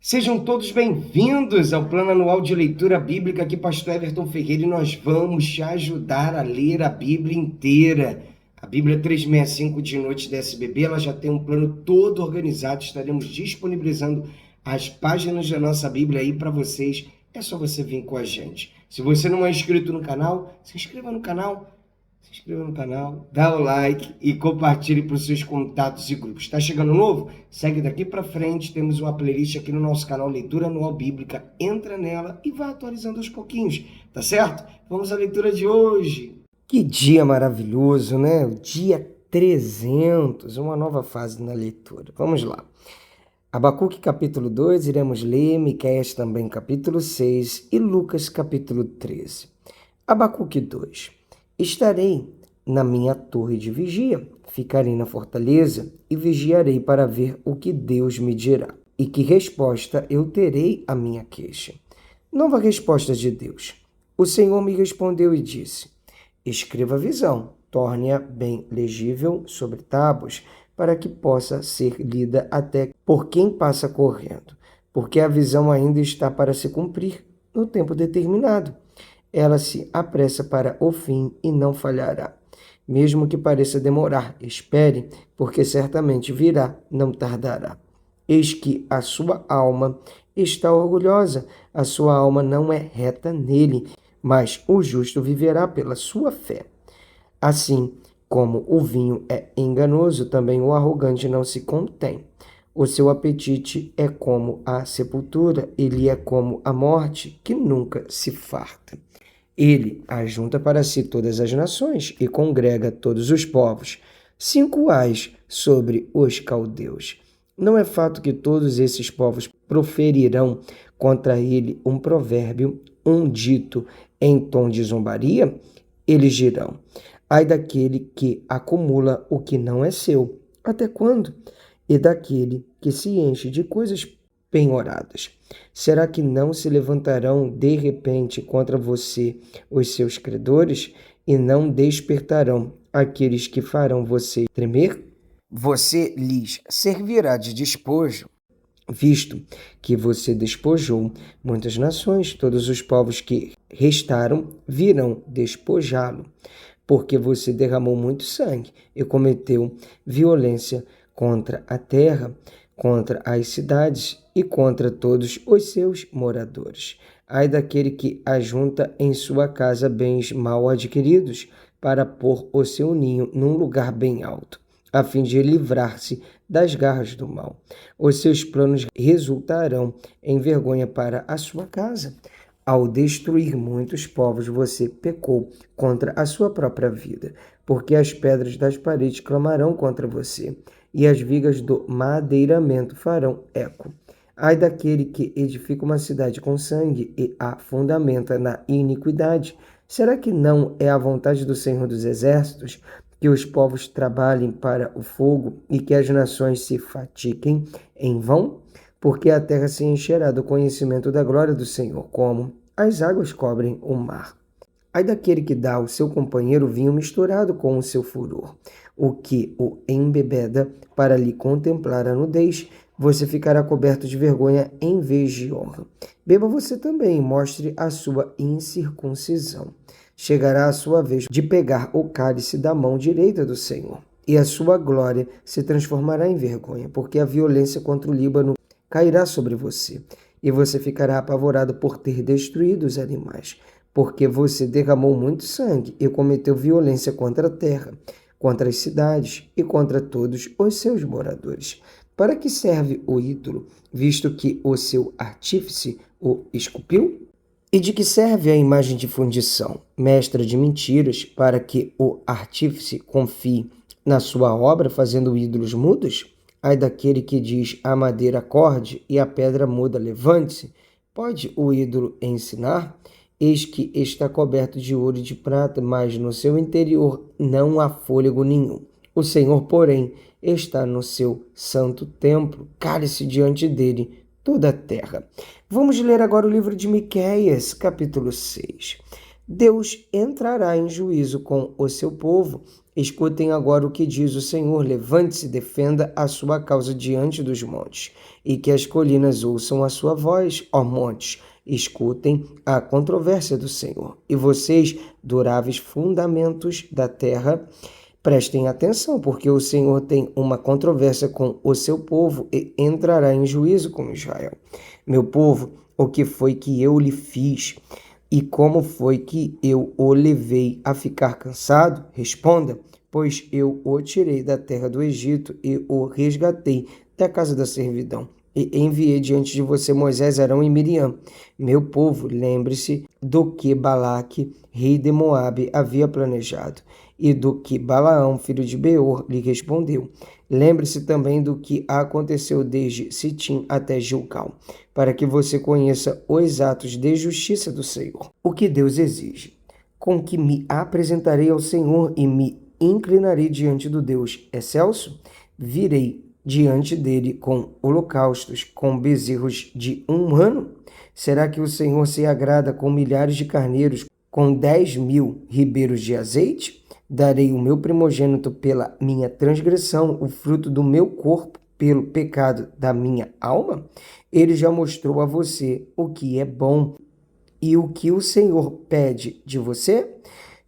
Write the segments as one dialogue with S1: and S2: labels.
S1: Sejam todos bem-vindos ao Plano Anual de Leitura Bíblica. Aqui, Pastor Everton Ferreira, e nós vamos te ajudar a ler a Bíblia inteira. A Bíblia 365 de noite da SBB, ela já tem um plano todo organizado. Estaremos disponibilizando as páginas da nossa Bíblia aí para vocês. É só você vir com a gente. Se você não é inscrito no canal, se inscreva no canal. Se inscreva no canal, dá o like e compartilhe para os seus contatos e grupos. Está chegando novo? Segue daqui para frente, temos uma playlist aqui no nosso canal Leitura Anual Bíblica. Entra nela e vá atualizando aos pouquinhos, tá certo? Vamos à leitura de hoje. Que dia maravilhoso, né? O dia 300, uma nova fase na leitura. Vamos lá. Abacuque capítulo 2, iremos ler, Miqueias também capítulo 6 e Lucas capítulo 13. Abacuque 2. Estarei na minha torre de vigia, ficarei na fortaleza e vigiarei para ver o que Deus me dirá e que resposta eu terei à minha queixa. Nova resposta de Deus. O Senhor me respondeu e disse: escreva a visão, torne-a bem legível sobre tábuas, para que possa ser lida até por quem passa correndo, porque a visão ainda está para se cumprir no tempo determinado. Ela se apressa para o fim e não falhará. Mesmo que pareça demorar, espere, porque certamente virá, não tardará. Eis que a sua alma está orgulhosa, a sua alma não é reta nele, mas o justo viverá pela sua fé. Assim como o vinho é enganoso, também o arrogante não se contém. O seu apetite é como a sepultura, ele é como a morte, que nunca se farta. Ele ajunta para si todas as nações e congrega todos os povos. 5 ais sobre os caldeus. Não é fato que todos esses povos proferirão contra ele um provérbio, um dito em tom de zombaria? Eles dirão: ai daquele que acumula o que não é seu. Até quando? E daquele que se enche de coisas penhoradas. Será que não se levantarão de repente contra você os seus credores e não despertarão aqueles que farão você tremer? Você lhes servirá de despojo, visto que você despojou muitas nações, todos os povos que restaram virão despojá-lo, porque você derramou muito sangue e cometeu violência contra a terra, contra as cidades e contra todos os seus moradores. Ai daquele que ajunta em sua casa bens mal adquiridos para pôr o seu ninho num lugar bem alto, a fim de livrar-se das garras do mal. Os seus planos resultarão em vergonha para a sua casa. Ao destruir muitos povos, você pecou contra a sua própria vida, porque as pedras das paredes clamarão contra você, e as vigas do madeiramento farão eco. Ai daquele que edifica uma cidade com sangue e a fundamenta na iniquidade. Será que não é a vontade do Senhor dos Exércitos que os povos trabalhem para o fogo e que as nações se fatiguem em vão? Porque a terra se encherá do conhecimento da glória do Senhor, como as águas cobrem o mar. Ai daquele que dá ao seu companheiro vinho misturado com o seu furor, o que o embebeda para lhe contemplar a nudez. Você ficará coberto de vergonha em vez de honra. Beba você também e mostre a sua incircuncisão. Chegará a sua vez de pegar o cálice da mão direita do Senhor, e a sua glória se transformará em vergonha, porque a violência contra o Líbano cairá sobre você, e você ficará apavorado por ter destruído os animais, porque você derramou muito sangue e cometeu violência contra a terra, contra as cidades e contra todos os seus moradores. Para que serve o ídolo, visto que o seu artífice o esculpiu? E de que serve a imagem de fundição, mestra de mentiras, para que o artífice confie na sua obra, fazendo ídolos mudos? Ai daquele que diz a madeira acorde e a pedra muda levante-se. Pode o ídolo ensinar? Eis que está coberto de ouro e de prata, mas no seu interior não há fôlego nenhum. O Senhor, porém, está no seu santo templo, cale-se diante dele toda a terra. Vamos ler agora o livro de Miqueias, capítulo 6. Deus entrará em juízo com o seu povo
S2: Escutem agora o que diz o Senhor: levante-se e defenda a sua causa diante dos montes, e que as colinas ouçam a sua voz, ó montes. Escutem a controvérsia do Senhor. E vocês, duráveis fundamentos da terra, prestem atenção, porque o Senhor tem uma controvérsia com o seu povo e entrará em juízo com Israel. Meu povo, o que foi que eu lhe fiz? E como foi que eu o levei a ficar cansado? Responda, pois eu o tirei da terra do Egito e o resgatei da casa da servidão. E enviei diante de você Moisés, Arão e Miriam. Meu povo, lembre-se do que Balaque, rei de Moabe, havia planejado, e do que Balaão, filho de Beor, lhe respondeu. Lembre-se também do que aconteceu desde Sitim até Gilgal, para que você conheça os atos de justiça do Senhor. O que Deus exige: com que me apresentarei ao Senhor e me inclinarei diante do Deus excelso? Virei diante dele com holocaustos, com bezerros de 1 ano? Será que o Senhor se agrada com milhares de carneiros, com 10.000 ribeiros de azeite? Darei o meu primogênito pela minha transgressão, o fruto do meu corpo pelo pecado da minha alma? Ele já mostrou a você o que é bom. E o que o Senhor pede de você?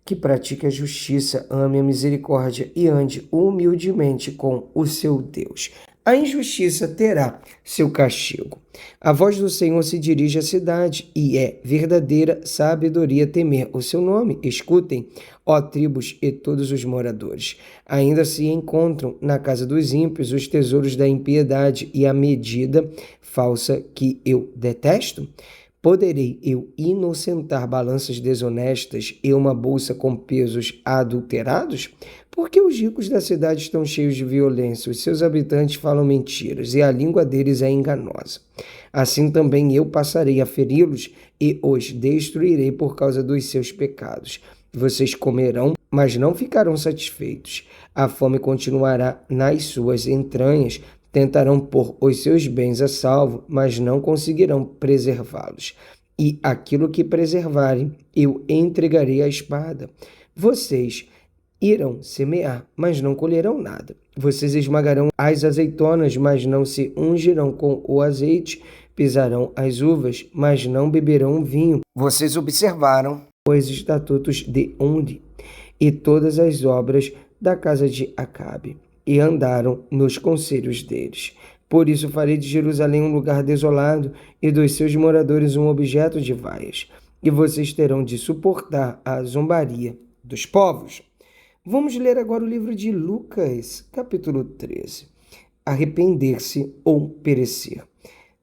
S2: Que pratique a justiça, ame a misericórdia e ande humildemente com o seu Deus. A injustiça terá seu castigo. A voz do Senhor se dirige à cidade e é verdadeira sabedoria temer o seu nome. Escutem, ó tribos e todos os moradores. Ainda se encontram na casa dos ímpios os tesouros da impiedade e a medida falsa que eu detesto? Poderei eu inocentar balanças desonestas e uma bolsa com pesos adulterados? Porque os ricos da cidade estão cheios de violência, os seus habitantes falam mentiras e a língua deles é enganosa. Assim também eu passarei a feri-los e os destruirei por causa dos seus pecados. Vocês comerão, mas não ficarão satisfeitos. A fome continuará nas suas entranhas. Tentarão pôr os seus bens a salvo, mas não conseguirão preservá-los. E aquilo que preservarem, eu entregarei à espada. Vocês irão semear, mas não colherão nada. Vocês esmagarão as azeitonas, mas não se ungirão com o azeite. Pisarão as uvas, mas não beberão vinho. Vocês observaram os estatutos de Omri e todas as obras da casa de Acabe, e andaram nos conselhos deles. Por isso farei de Jerusalém um lugar desolado e dos seus moradores um objeto de vaias, e vocês terão de suportar a zombaria dos povos. Vamos ler agora o livro de Lucas, capítulo 13. Arrepender-se ou perecer.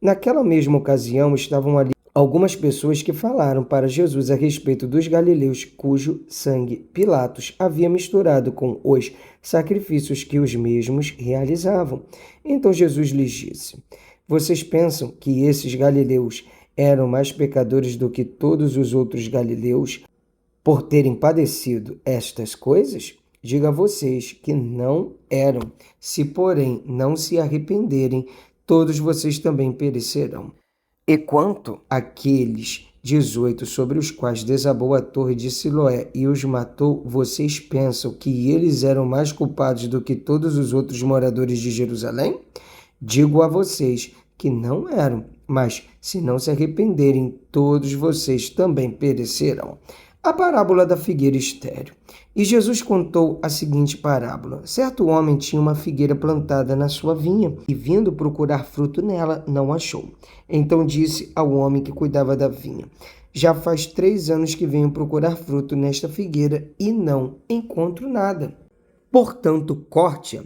S2: Naquela mesma ocasião estavam ali algumas pessoas que falaram para Jesus a respeito dos galileus cujo sangue Pilatos havia misturado com os sacrifícios que os mesmos realizavam. Então Jesus lhes disse: vocês pensam que esses galileus eram mais pecadores do que todos os outros galileus por terem padecido estas coisas? Digo a vocês que não eram. Se, porém, não se arrependerem, todos vocês também perecerão. E quanto àqueles 18 sobre os quais desabou a torre de Siloé e os matou, vocês pensam que eles eram mais culpados do que todos os outros moradores de Jerusalém? Digo a vocês que não eram, mas se não se arrependerem, todos vocês também perecerão. A parábola da figueira estéril. E Jesus contou a seguinte parábola. Certo homem tinha uma figueira plantada na sua vinha e, vindo procurar fruto nela, não achou. Então disse ao homem que cuidava da vinha: já faz 3 anos que venho procurar fruto nesta figueira e não encontro nada. Portanto, corte-a,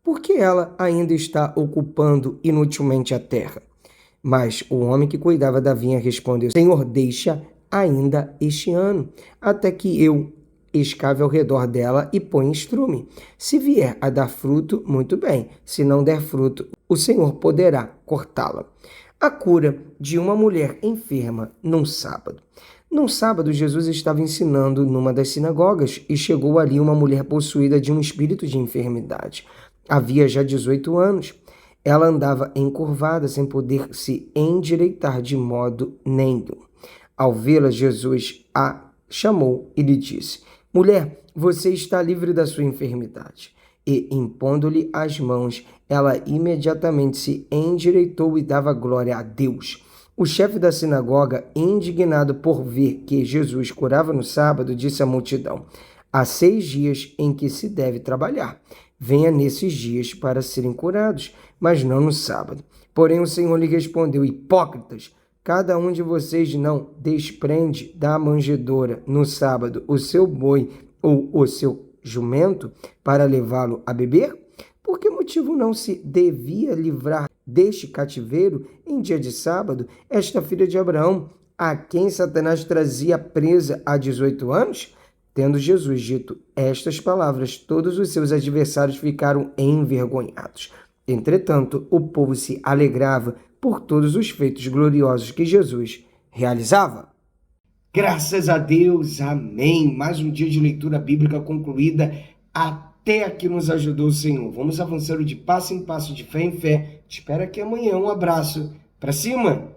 S2: porque ela ainda está ocupando inutilmente a terra. Mas o homem que cuidava da vinha respondeu: Senhor, deixa ainda este ano, até que eu escave ao redor dela e ponha estrume. Se vier a dar fruto, muito bem. Se não der fruto, o Senhor poderá cortá-la. A cura de uma mulher enferma num sábado. Num sábado, Jesus estava ensinando numa das sinagogas e chegou ali uma mulher possuída de um espírito de enfermidade. Havia já 18 anos. Ela andava encurvada, sem poder se endireitar de modo nenhum. Ao vê-la, Jesus a chamou e lhe disse: Mulher, você está livre da sua enfermidade. E, impondo-lhe as mãos, ela imediatamente se endireitou e dava glória a Deus. O chefe da sinagoga, indignado por ver que Jesus curava no sábado, disse à multidão: há 6 dias em que se deve trabalhar. Venha nesses dias para serem curados, mas não no sábado. Porém o Senhor lhe respondeu: hipócritas, cada um de vocês não desprende da manjedoura no sábado o seu boi ou o seu jumento para levá-lo a beber? Por que motivo não se devia livrar deste cativeiro em dia de sábado esta filha de Abraão, a quem Satanás trazia presa há 18 anos? Tendo Jesus dito estas palavras, todos os seus adversários ficaram envergonhados. Entretanto, o povo se alegrava por todos os feitos gloriosos que Jesus realizava.
S1: Graças a Deus, amém. Mais um dia de leitura bíblica concluída. Até aqui nos ajudou o Senhor. Vamos avançando de passo em passo, de fé em fé. Te espero aqui amanhã. Um abraço. Pra cima!